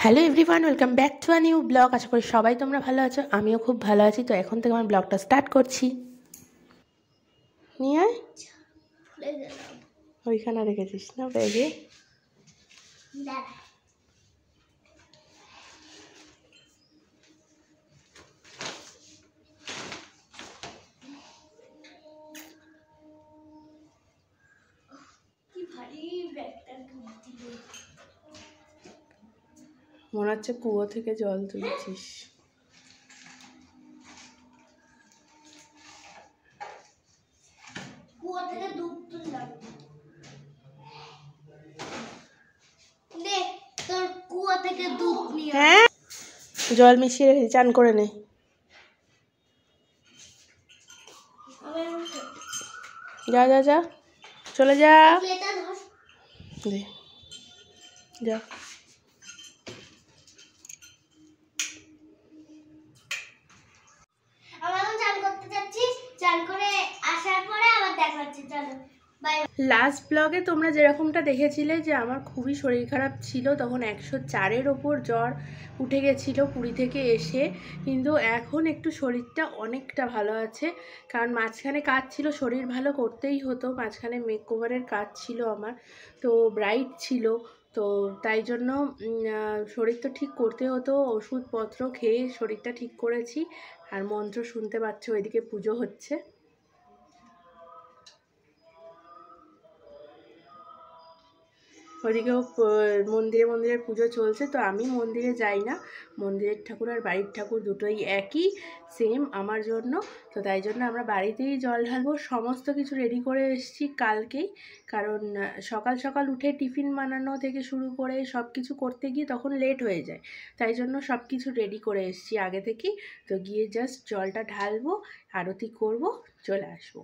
Hello everyone, welcome back to a new blog. আশা করি সবাই তোমরা ভালো আছো, আমিও খুব ভালো আছি। তো এখন থেকে আমার ব্লগটা স্টার্ট করছি। নিয়ে আয়, ওইখানে রেখেছিস না ব্যাগে? মনে হচ্ছে কুয়ো থেকে জল তুলছিস। হ্যাঁ, জল মিশিয়ে রেখেছি, চান করে নে। যা যা যা, চলে যা, যা। লাস্ট ব্লগে তোমরা যেরকমটা দেখেছিলে যে আমার খুবই শরীর খারাপ ছিল, তখন 104-এর ওপর জ্বর উঠে গেছিলো পুরী থেকে এসে। কিন্তু এখন একটু শরীরটা অনেকটা ভালো আছে, কারণ মাঝখানে কাজ ছিল, শরীর ভালো করতেই হতো। মাঝখানে মেকওভারের কাজ ছিল আমার, তো ব্রাইড ছিল, তো তাই জন্য শরীর তো ঠিক করতে হতো। ওষুধপত্র খেয়ে শরীরটা ঠিক করেছি। আর মন্ত্র শুনতে পাচ্ছ, ওইদিকে পুজো হচ্ছে। ওদিকেও মন্দিরে মন্দিরে পুজো চলছে। তো আমি মন্দিরে যাই না, মন্দিরের ঠাকুর আর বাড়ির ঠাকুর দুটোই একই, সেম আমার জন্য। তো তাই জন্য আমরা বাড়িতেই জল ঢালবো। সমস্ত কিছু রেডি করে এসেছি কালকেই, কারণ সকাল সকাল উঠে টিফিন বানানো থেকে শুরু করে সব কিছু করতে গিয়ে তখন লেট হয়ে যায়। তাই জন্য সব কিছু রেডি করে এসেছি আগে থেকেই। তো গিয়ে জাস্ট জলটা ঢালবো, আরতি করব, চলে আসবো।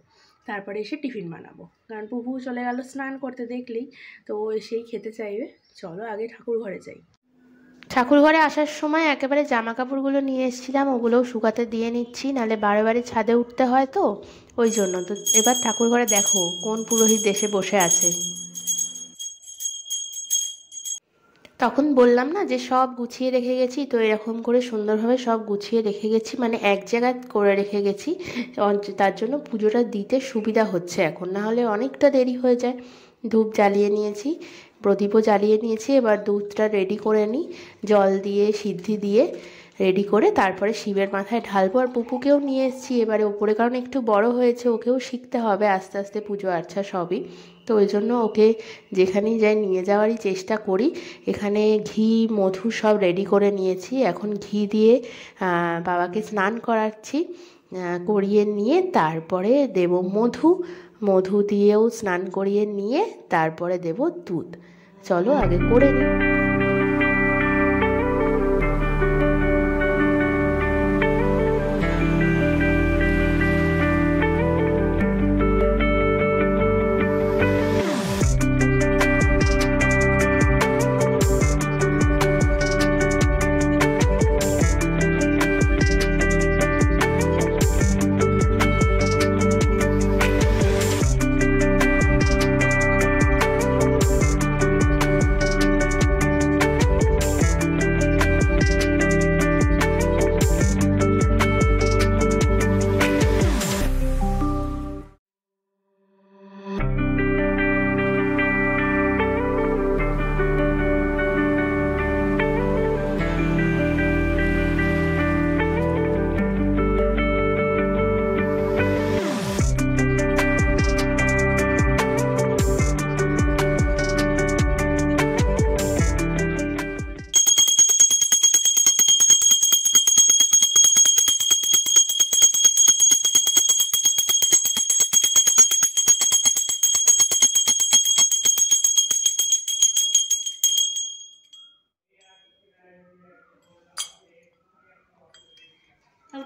তারপরে এসে টিফিন বানাবো, কারণ পুপু চলে গেল স্নান করতে দেখলেই, তো ও এসেই খেতে চাইবে। চলো আগে ঠাকুর ঘরে যাই। ঠাকুর ঘরে আসার সময় একেবারে জামা কাপড়গুলো নিয়ে এসেছিলাম, ওগুলোও শুকাতে দিয়ে নিচ্ছি, নাহলে বারে বারে ছাদে উঠতে হয়, তো ওই জন্য। তো এবার ঠাকুর ঘরে দেখো কোন পুরোহিত দেশে বসে আছে। তখন বললাম না যে সব গুছিয়ে রেখে গেছি, তো এরকম করে সুন্দরভাবে সব গুছিয়ে রেখে গেছি, মানে এক জায়গায় করে রেখে গেছি। তার জন্য পুজোটা দিতে সুবিধা হচ্ছে এখন, না হলে অনেকটা দেরি হয়ে যায়। ধূপ জ্বালিয়ে নিয়েছি, প্রদীপও জ্বালিয়ে নিয়েছি। এবার দুধটা রেডি করে নিই, জল দিয়ে সিদ্ধি দিয়ে রেডি করে তারপরে শিবের মাথায় ঢালবো। আর পুপুকেও নিয়ে এসেছি এবারে ওপরে, কারণ একটু বড় হয়েছে, ওকেও শিখতে হবে আস্তে আস্তে পুজো আর্চা সবই। তো ওই জন্য ওকে যেখানেই যাই নিয়ে যাওয়ারই চেষ্টা করি। এখানে ঘি মধু সব রেডি করে নিয়েছি, এখন ঘি দিয়ে বাবাকে স্নান করাচ্ছি। করিয়ে নিয়ে তারপরে দেব মধু, মধু দিয়েও স্নান করিয়ে নিয়ে তারপরে দেব দুধ। চলো আগে করে নিই।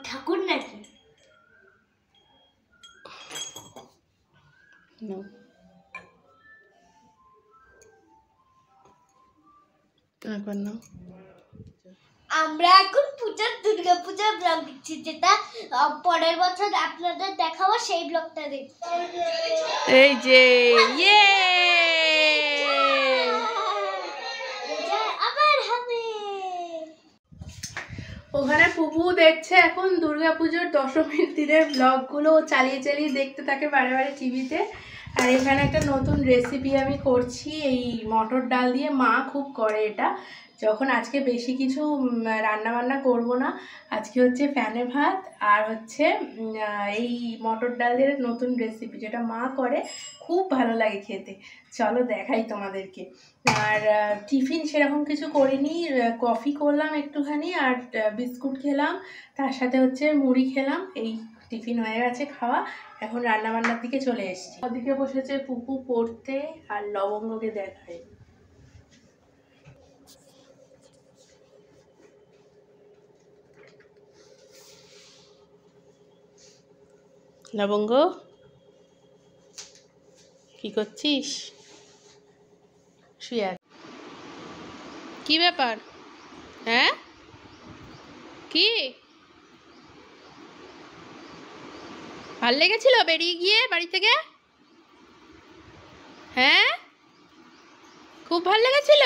ঠাকুর নাকি আমরা এখন দুর্গা পূজার ব্লগ দিচ্ছি, যেটা পরের বছর আপনাদের দেখাবো, সেই ব্লগটা দেখছি। এই যে আবার হবে। ওখানে পুপু দেখছে এখন দুর্গাপুজোর দশমীর দিনের ব্লগগুলো চালিয়ে চালিয়ে দেখতে থাকে বারে বারে টিভিতে। আর এখানে একটা নতুন রেসিপি আমি করছি এই মটর ডাল দিয়ে। মা খুব করে এটা, যখন আজকে বেশি কিছু রান্না বান্না করব না, আজকে হচ্ছে ফ্যানে ভাত আর হচ্ছে এই মটর ডালের নতুন রেসিপি যেটা মা করে, খুব ভালো লাগে খেতে। চলো দেখাই তোমাদেরকে। আর টিফিন সেরকম কিছু করিনি, কফি করলাম একটুখানি আর বিস্কুট খেলাম, তার সাথে হচ্ছে মুড়ি খেলাম। এই টিফিন হয়ে গেছে খাওয়া, এখন রান্নাবান্নার দিকে চলে এসেছি। ওদিকে বসেছে পুপু পড়তে আর লবঙ্গকে দেখায়। লবঙ্গ কি করছিস? শুয়ে কি ব্যাপার? হ্যাঁ কি ভাল লেগেছিল বেরিয়ে গিয়ে বাড়ি থেকে? হ্যাঁ খুব ভাল লেগেছিল।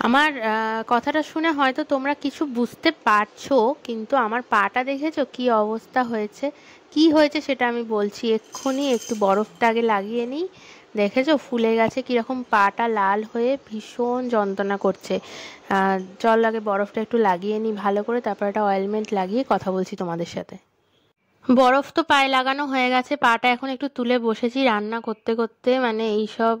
আমার কথাটা শুনে হয়তো তোমরা কিছু বুঝতে পারছো, কিন্তু আমার পাটা দেখেছো কি অবস্থা হয়েছে? কি হয়েছে সেটা আমি বলছি এক্ষুনি। একটু বরফটা আগে লাগিয়ে নিই। দেখেছো ফুলে গেছে কীরকম, পাটা লাল হয়ে ভীষণ যন্ত্রণা করছে। চল আগে বরফটা একটু লাগিয়ে নিই ভালো করে, তারপর একটা অয়েলমেন্ট লাগিয়ে কথা বলছি তোমাদের সাথে। বরফ তো পায়ে লাগানো হয়ে গেছে, পাটা এখন একটু তুলে বসেছি রান্না করতে করতে। মানে এইসব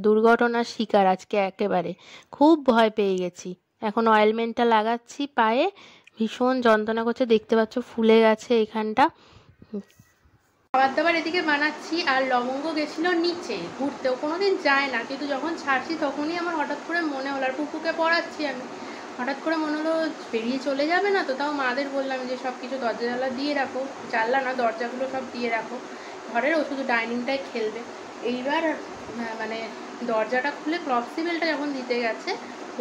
দুর্ঘটনার শিকার আজকে একেবারে, খুব ভয় পেয়ে গেছি। এখন অয়েলমেন্টটা লাগাচ্ছি পায়ে, ভীষণ যন্ত্রণা করছে, দেখতে পাচ্ছ ফুলে গেছে এখানটা। খাবার দাবার এদিকে বানাচ্ছি আর লবঙ্গ গেছিল নিচে ঘুরতে, ও কোনোদিন যায় না, কিন্তু যখন ছাড়ছি তখনই আমার হঠাৎ করে মনে হলো, আর পুকুকে পড়াচ্ছি আমি, হঠাৎ করে মনে হলো বেরিয়ে চলে যাবে না তো। তাও মাদের বললাম যে সব কিছু দরজা জানলা দিয়ে রাখো, জানলা না দরজাগুলো সব দিয়ে রাখো ঘরের, ও শুধু ডাইনিংটাই খেলবে। এইবার মানে দরজাটা খুলে ক্রপ সিবেলটা যখন দিতে গেছে,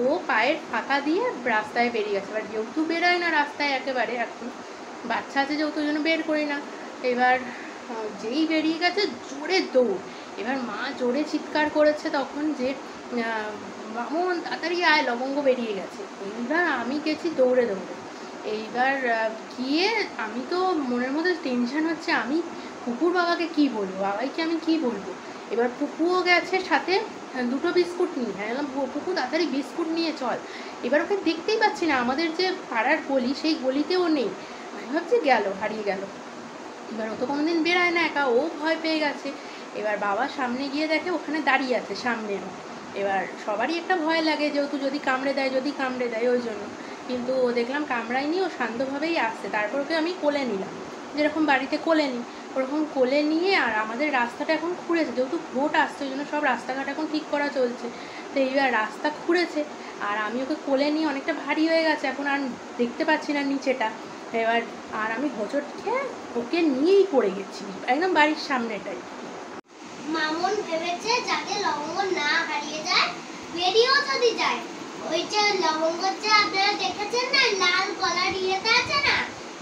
ও পায়ের ফাঁকা দিয়ে রাস্তায় বেরিয়ে গেছে। এবার যেহেতু বেরোয় না রাস্তায় একেবারে, এখন বাচ্চা আছে যেহেতু জন্য বের করি না। এবার যেই বেরিয়ে গেছে জোরে দৌড়, এবার মা জোরে চিৎকার করেছে তখন যে মামন তাড়াতাড়ি আয় লবঙ্গ বেরিয়ে গেছে। এইবার আমি গেছি দৌড়ে দৌড়ে। এইবার গিয়ে আমি তো মনের মধ্যে টেনশন হচ্ছে, আমি পুকুর বাবাকে কি বলবো, বাবাইকে আমি কি বলবো। এবার পুকুও গেছে সাথে দুটো বিস্কুট নিয়ে। হ্যাঁ বললাম পুকু তাড়াতাড়ি বিস্কুট নিয়ে চল। এবার ওকে দেখতেই পাচ্ছি না, আমাদের যে পাড়ার গলি সেই গলিতেও নেই। আমি ভাবছি গেল, হারিয়ে গেল। এবার ও তো কোনোদিন বেরোয় না একা, ও ভয় পেয়ে গেছে। এবার বাবা সামনে গিয়ে দেখে ওখানে দাঁড়িয়ে আছে সামনেও। এবার সবারই একটা ভয় লাগে, যেহেতু যদি কামড়ে দেয় ওই জন্য। কিন্তু ও দেখলাম কামড়ায়নি, ও শান্তভাবেই আসছে। তারপর ওকে আমি কোলে নিলাম, যেরকম বাড়িতে কোলে নিই ওরকম কোলে নিয়ে। আর আমাদের রাস্তাটা এখন খুঁড়েছে, যেহেতু ভোট আসছে ওই জন্য সব রাস্তাঘাট এখন ঠিক করা চলছে। তো এইবার রাস্তা খুঁড়েছে আর আমি ওকে কোলে নিয়ে, অনেকটা ভারী হয়ে গেছে এখন আর দেখতে পাচ্ছি না নিচেটা। এবার আর আমি হোঁচট খেয়ে ওকে নিয়েই পড়ে গেছি একদম বাড়ির সামনেটাই। মামুন ভেবেছে যাতে লবঙ্গ না হারিয়ে যায়, বেরিয়েও যদি যায়, ওই যে লবঙ্গটা আপনারা দেখেছেন না লাল কলার ইয়েতে আছে না,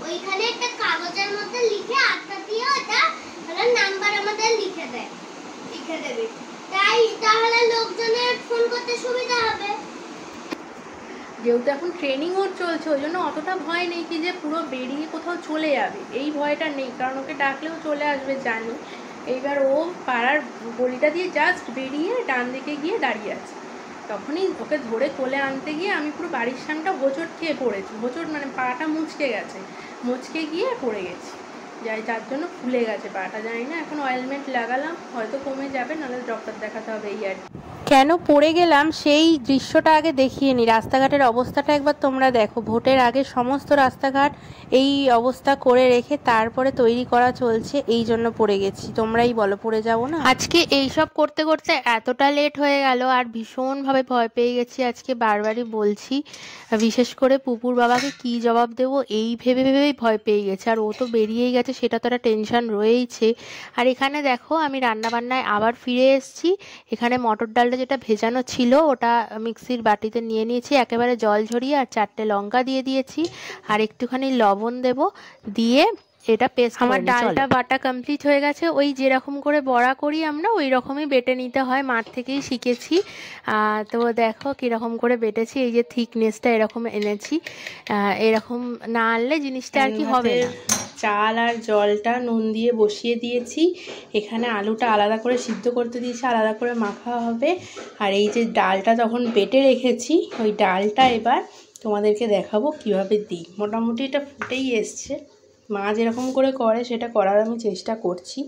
ওইখানে একটা কাগজের মধ্যে লিখে আটটা দিয়ে ওটা তাহলে নাম্বার আমাদের লিখে দেবে, তাহলে লোকজনের ফোন করতে সুবিধা হবে। যেহেতু এখন ট্রেনিং ওর চলছে ওই জন্য অতটা ভয় নেই কি যে পুরো বেরিয়ে কোথাও চলে যাবে, এই ভয়টা নেই, কারণ ওকে ডাকলেও চলে আসবে জানি। এইবার ও পাড়ার গলিটা দিয়ে জাস্ট বেরিয়ে ডান দিকে গিয়ে দাঁড়িয়ে আছে, তখনই ওকে ধরে কোলে আনতে গিয়ে আমি পুরো বাড়ির সামনেটা হোঁচট খেয়ে পড়েছি। হোঁচট মানে পাটা মুচকে গেছে, মুচকে গিয়ে পড়ে গেছি, যার জন্য ফুলে গেছে পাটা। জানি না, এখন অয়েলমেন্ট লাগালাম, হয়তো কমে যাবে, নাহলে ডক্টর দেখাতে হবে। এই আর কেন পড়ে গেলাম সেই দৃশ্যটা আগে দেখিয়ে নিই। রাস্তাঘাটের অবস্থাটা একবার তোমরা দেখো, ভোটের আগে সমস্ত রাস্তাঘাট এই অবস্থা করে রেখে তারপরে তৈরি করা চলছে, এই জন্য পড়ে গেছি। তোমরাই বলো পড়ে যাবো না? আজকে এইসব করতে করতে এতটা লেট হয়ে গেল আর ভীষণভাবে ভয় পেয়ে গেছি আজকে, বারবারই বলছি। বিশেষ করে পুপুর বাবাকে কি জবাব দেবো এই ভেবে ভেবেই ভয় পেয়ে গেছে। আর ও তো বেরিয়েই গেছে, সেটা তো একটা টেনশন রয়েইছে। আর এখানে দেখো আমি রান্নাবান্নায় আবার ফিরে এসেছি। এখানে মটর ডালটা যেটা ভেজানো ছিল ওটা মিক্সির বাটিতে নিয়ে নিয়েছি, একেবারে জল ঝরিয়ে, আর 4টে লঙ্কা দিয়ে দিয়েছি আর একটুখানি লবণ দেব, দিয়ে এটা পেস্ট আমার ডালটা বাটা কমপ্লিট হয়ে গেছে। ওই যেরকম করে বড়া করি আমরা ওই রকমই বেটে নিতে হয়, মাঠ থেকেই শিখেছি। তো দেখো কীরকম করে বেটেছি, এই যে থিকনেসটা এরকম এনেছি। এরকম না আনলে জিনিসটা আর কি হবে না। চাল আর জলটা নুন দিয়ে বসিয়ে দিয়েছি, এখানে আলুটা আলাদা করে সিদ্ধ করতে দিয়েছি, আলাদা করে মাখা হবে। আর এই যে ডালটা যখন বেটে রেখেছি ওই ডালটা এবার তোমাদেরকে দেখাবো কিভাবে দিই। মোটামুটি এটা ফুটেই এসছে, মা যেরকম করে করে সেটা করার আমি চেষ্টা করছি,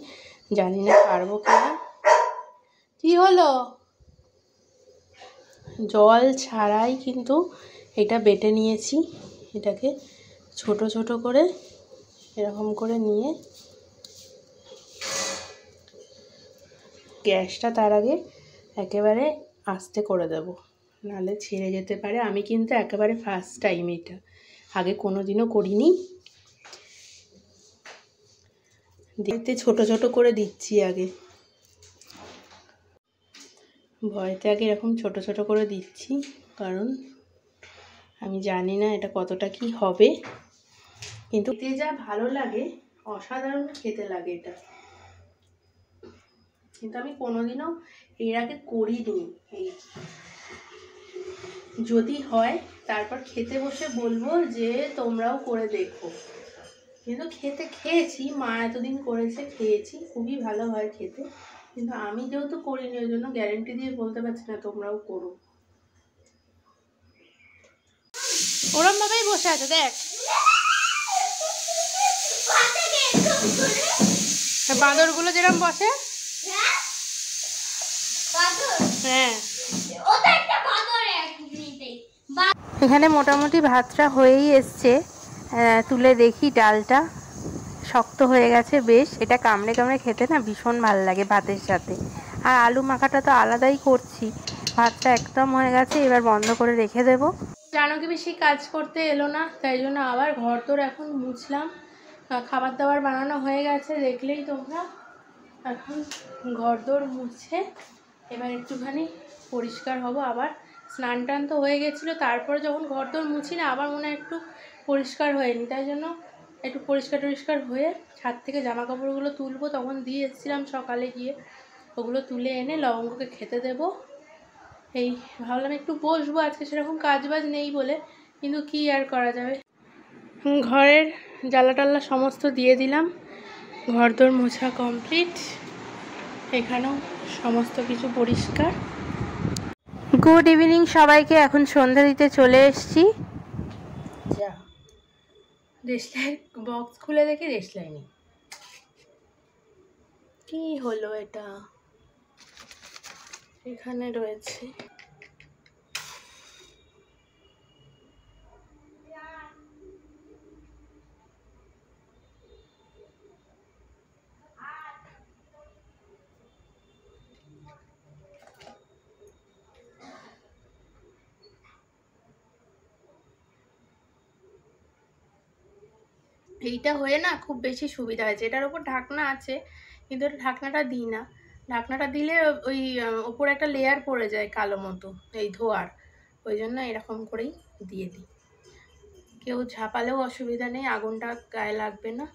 জানি না পারবো কিনা। কি হলো? জল ছাড়াই কিন্তু এটা বেটে নিয়েছি। এটাকে ছোট ছোট করে এরকম করে নিয়ে গ্যাসটা তার আগে একেবারে আস্তে করে দেব, নাহলে ছেড়ে যেতে পারে। আমি কিন্তু একেবারে ফার্স্ট টাইম, এটা আগে কোনো দিনও করিনি। দেখতে ছোট ছোট করে দিচ্ছি আগে, ভয়তে আগে এরকম ছোট ছোট করে দিচ্ছি, কারণ আমি জানি না এটা কতটা কি হবে, কিন্তু খেতে যা ভালো লাগে, অসাধারণ খেতে লাগে এটা। কিন্তু আমি কোনোদিনও এর আগে করিনি। এই যদি হয় তারপর খেতে বসে বলবো যে তোমরাও করে দেখো। কিন্তু খেয়েছি, মা এতদিন করেছে, খেয়েছি, খুবই ভালো হয় খেতে। কিন্তু আমি যেহেতু করিনি ওই জন্য গ্যারেন্টি দিয়ে বলতে পারছি না তোমরাও করো। ওরম ভাবেই বসে আছে দেখ, বাঁদরগুলো যেরকম বসে। হ্যাঁ, এখানে মোটামুটি ভাতটা হয়েই এসছে। তুলে দেখি, ডালটা শক্ত হয়ে গেছে বেশ। এটা কামড়ে কামড়ে খেতে না ভীষণ ভালো লাগে ভাতের সাথে। আর আলু মাখাটা তো আলাদাই করছি। ভাতটা একদম হয়ে গেছে, এবার বন্ধ করে রেখে দেবো। জানো কি, বেশি কাজ করতে এলো না, তাই জন্য আবার ঘর তোর এখন মুছলাম। খাবার দাবার বানানো হয়ে গেছে দেখলেই তোমরা। এখন ঘর দোর মুছে এবার একটুখানি পরিষ্কার হব। আবার স্নান টান তো হয়ে গেছিলো, তারপরে যখন ঘর দোর মুছি না আবার মনে হয় একটু পরিষ্কার হয়নি, তাই জন্য একটু পরিষ্কার হয়ে ছাদ থেকে জামা কাপড়গুলো তুলবো। তখন দিয়ে এসেছিলাম সকালে গিয়ে, ওগুলো তুলে এনে লবঙ্গকে খেতে দেবো। এই ভাবলাম একটু বসবো, আজকে সেরকম কাজবাজ নেই বলে, কিন্তু কি আর করা যাবে। ঘরের জ্বালা টাল্লা সমস্ত দিয়ে দিলাম, ঘরদোর মোছা কমপ্লিট, এখানেও সমস্ত কিছু পরিষ্কার। গুড ইভিনিং সবাইকে, এখন সন্ধ্যা দিতে চলে এসেছি। যা দেশলাই বক্স খুলে দেখি দেশলাই নেই, কি হলো এটা? এখানে রয়েছে। এইটা হয়ে না খুব বেশি সুবিধা হয়েছে। এটার ওপর ঢাকনা আছে, কিন্তু এটা ঢাকনাটা দিই না। ঢাকনাটা দিলে ওই ওপরে একটা লেয়ার পড়ে যায় কালো মতো, এই ধোয়ার, ওই জন্য এরকম করেই দিয়ে দিই। কেউ ঝাপালেও অসুবিধা নেই, আগুনটা গায়ে লাগবে না।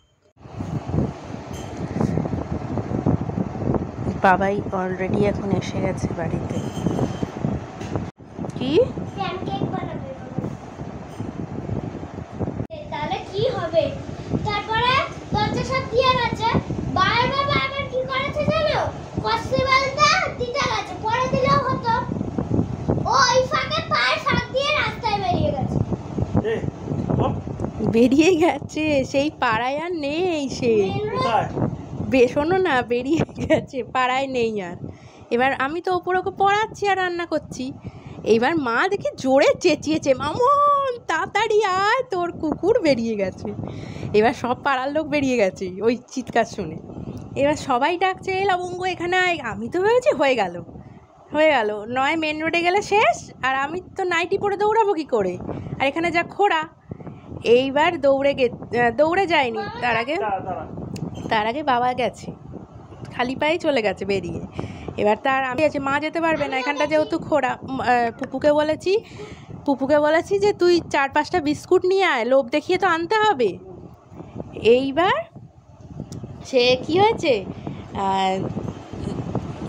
বাবাই অলরেডি এখন এসে গেছে বাড়িতে। কি প্যানকেক বানাবে? তাহলে কি হবে? তারপরে দরজা সব দিয়ে গেছে, বারবার বারবার কি করেছে জানো? কসিবলটা দিতে গেছে, পরে দিলেও হতো। ওই ফাঁকে পায়ের ফাঁক দিয়ে রাস্তায় বেরিয়ে গেছে। বেরিয়ে গেছে, সেই পাড়ায় আর নেই সে। শোনো না, বেরিয়ে গেছে, পাড়ায় নেই আর। এবার আমি তো ওপর ওকে পড়াচ্ছি আর রান্না করছি। এইবার মা দেখি জোরে চেঁচিয়েছে, মামন তাড়াতাড়ি আয়, তোর কুকুর বেরিয়ে গেছে। এবার সব পাড়ার লোক বেরিয়ে গেছে ওই চিৎকার শুনে। এবার সবাই ডাকছে, এই লবঙ্গ এখানে আয়। আমি তো ভেবেছি হয়ে গেল, নয় মেন রোডে গেলে শেষ, আর আমি তো নাইটি পরে দৌড়াবো কী করে, আর এখানে যা খোড়া। এইবার দৌড়ে যায়নি, তার আগে বাবা গেছে, খালি পায়ে চলে গেছে বেরিয়ে। এবার তার আমি আছে, মা যেতে পারবে না, এখানটা যেহেতু খোড়া। পুপুকে বলেছি যে তুই 4-5টা বিস্কুট নিয়ে আয়, লোভ দেখিয়ে তো আনতে হবে। এইবার সে কি হয়েছে,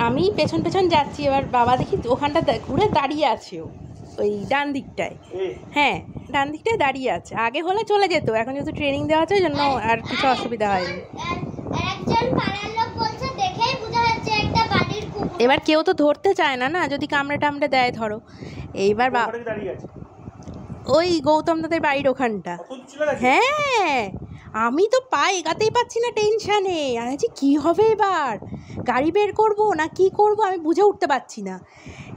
আমি পেছন পেছন যাচ্ছি, এবার বাবা দেখি ওখানটা ঘুরে দাঁড়িয়ে আছে, ও ওই ডান দিকটায়, হ্যাঁ ডান দিকটায় দাঁড়িয়ে আছে। আগে হলে চলে যেত, এখন যেহেতু ট্রেনিং দেওয়া আছে ওই জন্য আর কিছু অসুবিধা হয়নি। এবার কেউ তো ধরতে চায় না, না যদি কামড়ে টামড়ে দেয় ধরো। এইবার ওই গৌতম দাদের বাড়ির ওখানটা। হ্যাঁ, আমি তো এগাতেই পাচ্ছি না টেনশানে, আমি বলছি কী হবে এবার, গাড়ি বের করবো না কি করব আমি বুঝে উঠতে পারছি না।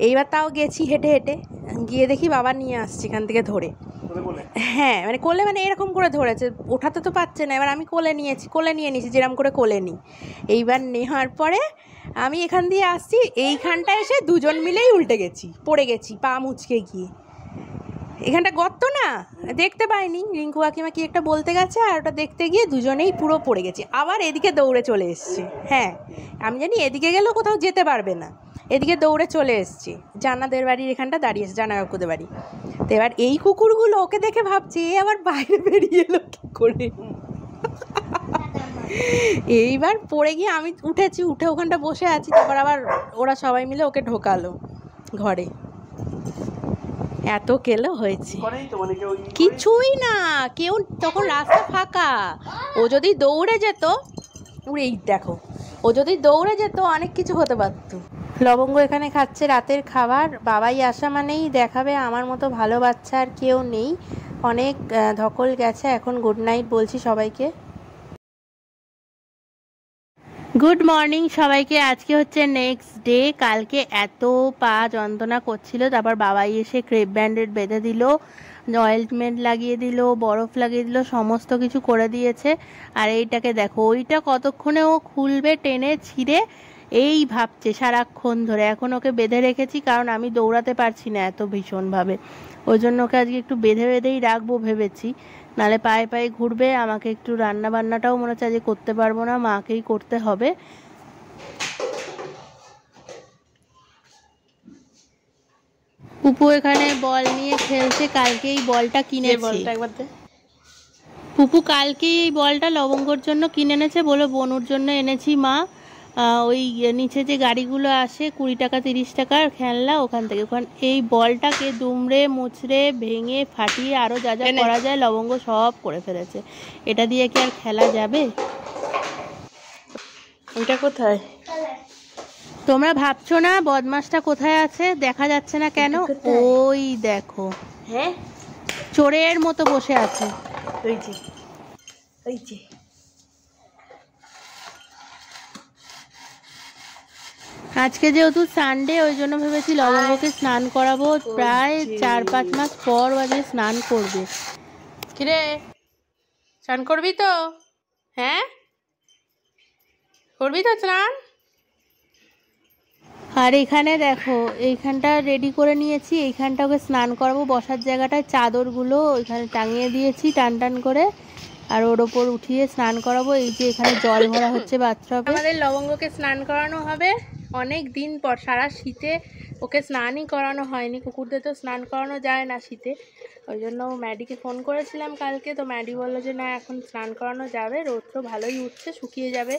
এইবার তাও গেছি হেঁটে হেঁটে, গিয়ে দেখি বাবা নিয়ে আসছে এখান থেকে ধরে। হ্যাঁ মানে কোলে, মানে এরকম করে ধরেছে, ওঠাতে তো পারছে না, এবার আমি কোলে নিয়ে নিয়েছি যেরকম করে কোলে নিই। এইবার নেওয়ার পরে আমি এখান দিয়ে আসছি, এইখানটা এসে দুজন মিলেই উল্টে গেছি, পড়ে গেছি পা মুচকে গিয়ে। এখানটা গর্ত না, দেখতে পাইনি, রিঙ্কু কাকিমা কি একটা বলতে গেছে আর ওটা দেখতে গিয়ে দুজনেই পুরো পড়ে গেছি। আবার এদিকে দৌড়ে চলে এসছি, হ্যাঁ আমি জানি এদিকে গেলেও কোথাও যেতে পারবে না, এদিকে দৌড়ে চলে এসছি, জানাদের বাড়ির এখানটা দাঁড়িয়েছে, জানা কাকুদের বাড়ি। তো এবার এই কুকুরগুলো ওকে দেখে ভাবছে এ আবার বাইরে বেরিয়ে এলো কী করে। এইবার পড়ে গিয়ে আমি উঠে ওখানটা বসে আছি, তারপর আবার ওরা সবাই মিলে ওকে ঢোকালো ঘরে। এত কেলো হয়েছে, কিছুই না, কেউ তখন রাস্তা ফাঁকা, ও যদি দৌড়ে যেত, এই দেখো ও যদি দৌড়ে যেত অনেক কিছু হতে পারতো। লবঙ্গ এখানে খাচ্ছে রাতের খাবার, বাবাই আসা মানেই দেখাবে আমার মতো ভালো বাচ্চা আর কেউ নেই, অনেক ধকল গেছে। এখন গুড নাইট বলছি সবাইকে, গুড মর্নিং সবাইকে। আজকে হচ্ছে নেক্সট ডে। কালকে এত পা যন্ত্রণা করছিল, তারপর বাবাই এসে ক্রেপ ব্যান্ডেড বেঁধে দিল, অয়েলমেন্ট লাগিয়ে দিল, বরফ লাগিয়ে দিল, সমস্ত কিছু করে দিয়েছে। আর এইটাকে দেখো, ওইটা কতক্ষণে ও খুলবে টেনে ছিঁড়ে এই ভাবছে সারাক্ষণ ধরে। এখন ওকে বেঁধে রেখেছি কারণ আমি দৌড়াতে পারছি না এত ভীষণভাবে, ওই জন্য ওকে আজকে একটু বেঁধেই রাখবো ভেবেছি, নালে পায়ে পায়ে ঘুরবে। আমাকে একটু রান্না বান্নাটাও মনে হচ্ছে আজকে করতে পারবো না, মাকেই করতে হবে। পুপু এখানে বল নিয়ে খেলছে, কালকে এই বলটা কিনেছে, পুপু কালকেই এই বলটা লবঙ্গর জন্য কিনে এনেছে, বলে বনুর জন্য এনেছি মা, ওই নিচে যে গাড়িগুলো আসে 20 টাকা 30 টাকার খেলনা, ওখান থেকে এই বলটাকে দুমড়ে মুচড়ে ভেঙে ফাটিয়ে আরও যা যা করা যায় লবঙ্গ সব করে ফেলেছে। এটা দিয়ে কি আর খেলা যাবে? এটা কোথায়? তোমরা ভাবছো না বদমাসটা কোথায় আছে, দেখা যাচ্ছে না কেন? ওই দেখো, হ্যাঁ চোরের মতো বসে আছে, ওই যে ওই যে। আজকে যেহেতু সানডে ওই জন্য ভেবেছি লবঙ্গকে স্নান করাবো, প্রায় 4-5 মাস পর বাজে স্নান করবে। কিরে স্নান করবি তো? হ্যাঁ করবি তো স্নান? আর এখানে দেখো, এইখানটা রেডি করে নিয়েছি, এইখানটা ওকে স্নান করাবো, বসার জায়গাটায় চাদরগুলো ওইখানে টাঙিয়ে দিয়েছি টান টান করে, আর ওর ওপর উঠিয়ে স্নান করাবো। এই যে এখানে জল ভরা হচ্ছে বাথটবে, আমাদের লবঙ্গকে স্নান করানো হবে অনেক দিন পর, সারা শীতে ওকে স্নানই করানো হয়নি, কুকুরদের তো স্নান করানো যায় না শীতে, ওই জন্য ম্যাডিকে ফোন করেছিলাম কালকে, তো ম্যাডি বললো যে না এখন স্নান করানো যাবে, রোদ তো ভালোই উঠছে, শুকিয়ে যাবে,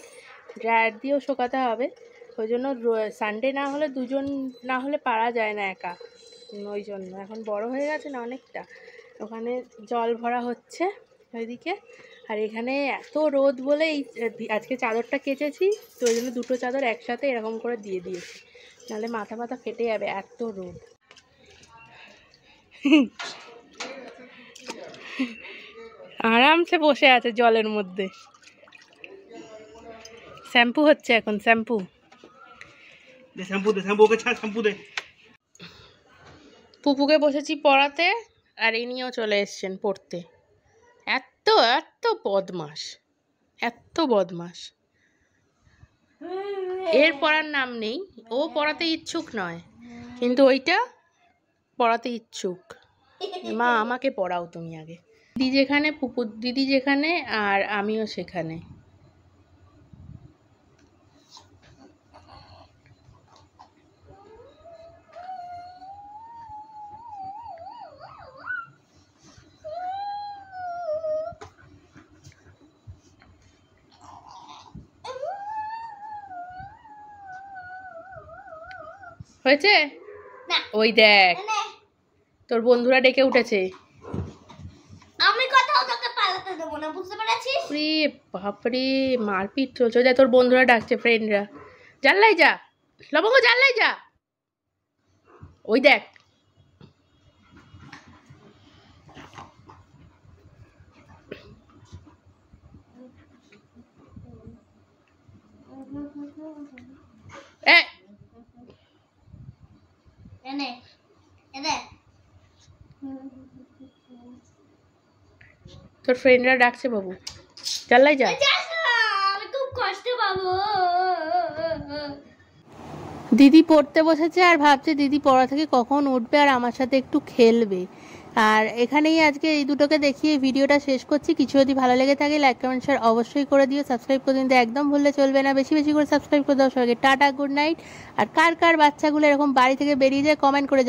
ড্রায়ার দিয়েও শুকাতে হবে, ওই জন্য সানডে না হলে দুজন না হলে পারা যায় না একা, ওই জন্য এখন বড় হয়ে গেছে না অনেকটা। ওখানে জল ভরা হচ্ছে ওইদিকে, আর এখানে এত রোদ বলে এই আজকে চাদরটা কেচেছি, তো ওই জন্য দুটো চাদর একসাথে এরকম করে দিয়ে দিয়েছি, নাহলে মাথা মাথা ফেটে যাবে এত রোদ। আরামসে বসে আছে জলের মধ্যে, শ্যাম্পু হচ্ছে এখন, শ্যাম্পু পুপুকে বসেছি পড়াতে, আর ইনিও চলে এসছেন পড়তে। এত এত বদমাস, এত বদমাস, এর পড়ার নাম নেই, ও পড়াতে ইচ্ছুক নয়, কিন্তু ওইটা পড়াতে ইচ্ছুক। মা আমাকে পড়াও তুমি আগে। দিদি যেখানে, পুপুর দিদি যেখানে, আর আমিও সেখানে। হয়েছে? না ওই দেখ এনে তোর বন্ধুরা ডেকে উঠেছে। আমি কোথাও তোকে পালাতে দেবো না, বুঝতে পেরেছিস? রে বাপরে, মারপিট চলছে। ওই দেখ তোর বন্ধুরা ডাকছে, ফ্রেন্ডরা। জানলাই যা, লবঙ্গ জানলাই যা। ওই দেখ এ এনে এনে তোর ফ্রেন্ডরা ডাকছে বাবু, জানলাই যা। যাস না, আমি খুব কষ্ট পাবো। দিদি পড়তে বসেছে আর ভাবছে দিদি পড়া থেকে কখন উঠবে আর আমার সাথে একটু খেলবে। আর এখানেই আজকে এই দুটোকে দেখিয়ে ভিডিওটা শেষ করছি। কিছু যদি ভালো লেগে থাকে লাইক কমেন্ট শেয়ার অবশ্যই করে দিও, সাবস্ক্রাইব করে দিতে একদম ভুললে চলবে না। বেশি বেশি করে সাবস্ক্রাইব করে দাও সবাইকে। Tata, good night. আর কার কার বাচ্চাগুলো এরকম বাড়ি থেকে বেরিয়ে যায় কমেন্ট করে